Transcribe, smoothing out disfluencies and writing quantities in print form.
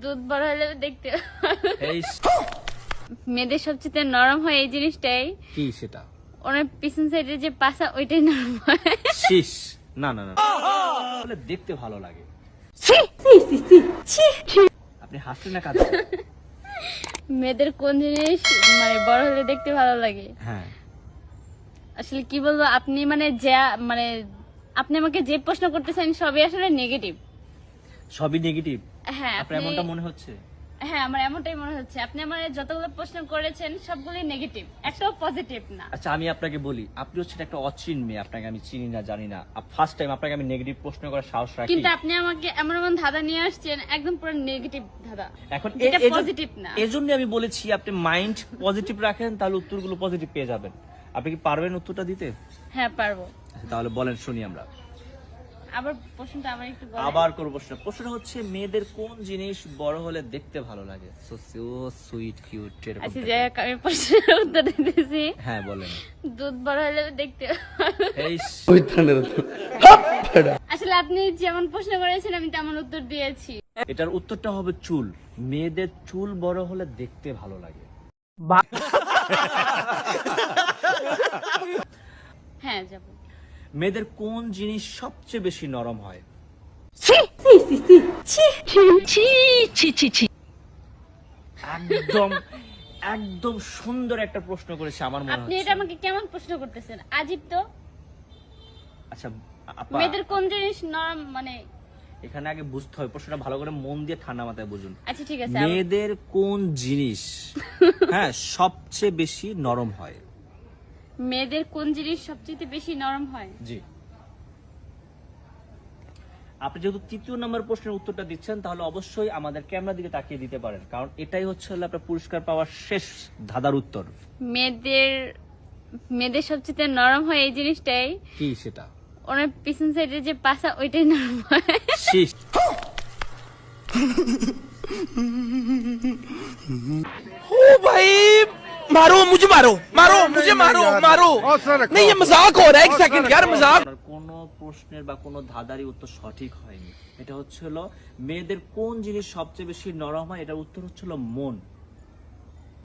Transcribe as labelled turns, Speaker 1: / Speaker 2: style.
Speaker 1: দুধ বড় হলে দেখতে
Speaker 2: এই
Speaker 1: মেয়েদের সবচেয়ে নরম হয় এই জিনিসটাই।
Speaker 2: কি সেটা?
Speaker 1: ওনার পিছন সাইডে যে পাছা ওইটাই নরম হয়।
Speaker 2: শীষ। না না না, বলে দেখতে ভালো লাগে। আপনি হাসলেন না কাঁদছেন?
Speaker 1: মেয়েদের কোন জিনিস মানে বড় হলে দেখতে ভালো লাগে?
Speaker 2: হ্যাঁ,
Speaker 1: আসলে কি বলবো, আপনি মানে মানে আপনি আমাকে যে প্রশ্ন করতেছেন সবই আসলে নেগেটিভ।
Speaker 2: সবই নেগেটিভ?
Speaker 1: হ্যাঁ
Speaker 2: আপনার এমনটা মনে হচ্ছে?
Speaker 1: হ্যাঁ, আমার এমনটাই মনে হচ্ছে। আপনি আমার যতগুলো প্রশ্ন করেছেন সবগুলোই নেগেটিভ, একটাও পজিটিভ না।
Speaker 2: আচ্ছা, আমি আপনাকে বলি, আপনি হচ্ছেন একটা অচিন মেয়ে, আপনাকে আমি চিনি না, জানি না। ফার্স্ট টাইম আপনাকে আমি নেগেটিভ প্রশ্ন করার সাহস রাখি।
Speaker 1: কিন্তু আপনি আমাকে এমন এমন ধাঁধা নিয়ে আসছেন, একদম পুরো নেগেটিভ ধাঁধা,
Speaker 2: এখন
Speaker 1: এটা পজিটিভ না।
Speaker 2: এজন্য আমি বলেছি আপনি মাইন্ড পজিটিভ রাখেন, তাহলে উত্তরগুলো পজিটিভ পেয়ে যাবেন। আপনি কি পারবেন উত্তরটা দিতে?
Speaker 1: হ্যাঁ পারবো।
Speaker 2: আচ্ছা, তাহলে বলেন, শুনি আমরা।
Speaker 1: আবার প্রশ্নটা আমার একটু বলেন।
Speaker 2: আবার কোন প্রশ্ন? প্রশ্নটা হচ্ছে মেয়েদের কোন জিনিস বড় হলে দেখতে ভালো লাগে? So sweet cute.
Speaker 1: আচ্ছা, যাই হোক, আমি প্রশ্নের উত্তর দিতেছি।
Speaker 2: হ্যাঁ বলেন।
Speaker 1: দুধ বড় হলে দেখতে
Speaker 2: এই
Speaker 1: আসলে আপনি যেমন প্রশ্ন করেছেন আমি তেমন উত্তর দিয়েছি।
Speaker 2: এটার উত্তরটা হবে চুল। মেয়েদের চুল বড় হলে দেখতে ভালো লাগে।
Speaker 1: হ্যাঁ যাব।
Speaker 2: মেয়েদের কোন জিনিস সবচেয়ে বেশি নরম হয়? একদম একদম সুন্দর একটা প্রশ্ন করেছে আমার মনে
Speaker 1: আপনি
Speaker 2: হচ্ছে।
Speaker 1: এটা আমাকে কেমন প্রশ্ন করতেছেন? আজীব তো।
Speaker 2: আচ্ছা আপা,
Speaker 1: মেয়েদের কোন জিনিস নরম মানে?
Speaker 2: এখানে আগে বুঝতে হবে, প্রশ্নটা ভালো করে মন দিয়ে ঠান্ডা মাথায় বুঝুন।
Speaker 1: আচ্ছা ঠিক আছে।
Speaker 2: মেয়েদের কোন জিনিস হ্যাঁ সবচেয়ে বেশি নরম হয়?
Speaker 1: মেয়েদের কোন জিনিস সবচেয়ে বেশি নরম হয়?
Speaker 2: জি। আপনি যেহেতু তৃতীয় নম্বর প্রশ্নের উত্তরটা দিচ্ছেন, তাহলে অবশ্যই আমাদের ক্যামেরার দিকে তাকিয়ে দিতে পারেন, কারণ এটাই হচ্ছে আপনার পুরস্কার পাওয়ার শেষ ধাঁধার উত্তর।
Speaker 1: মেয়েদের সবচেয়ে নরম হয় এই জিনিসটাই।
Speaker 2: কি সেটা?
Speaker 1: ওনার পিছন সাইডে যে পাছা ওইটাই নরম হয়।
Speaker 2: শীষ।
Speaker 3: ओ भाई मारो मुझे, मारो मारो मुझे, मारो मारो। नहीं ये मजाक हो रहा है, एक सेकंड यार, मजाक।
Speaker 2: আপনার কোনো প্রশ্নের বা কোনো ধাঁধারই উত্তর সঠিক হয়নি। এটা হচ্ছে হলো মেয়েদের কোন জিনিস সবচেয়ে বেশি নরম হয়, এটার উত্তর হচ্ছে হলো মন।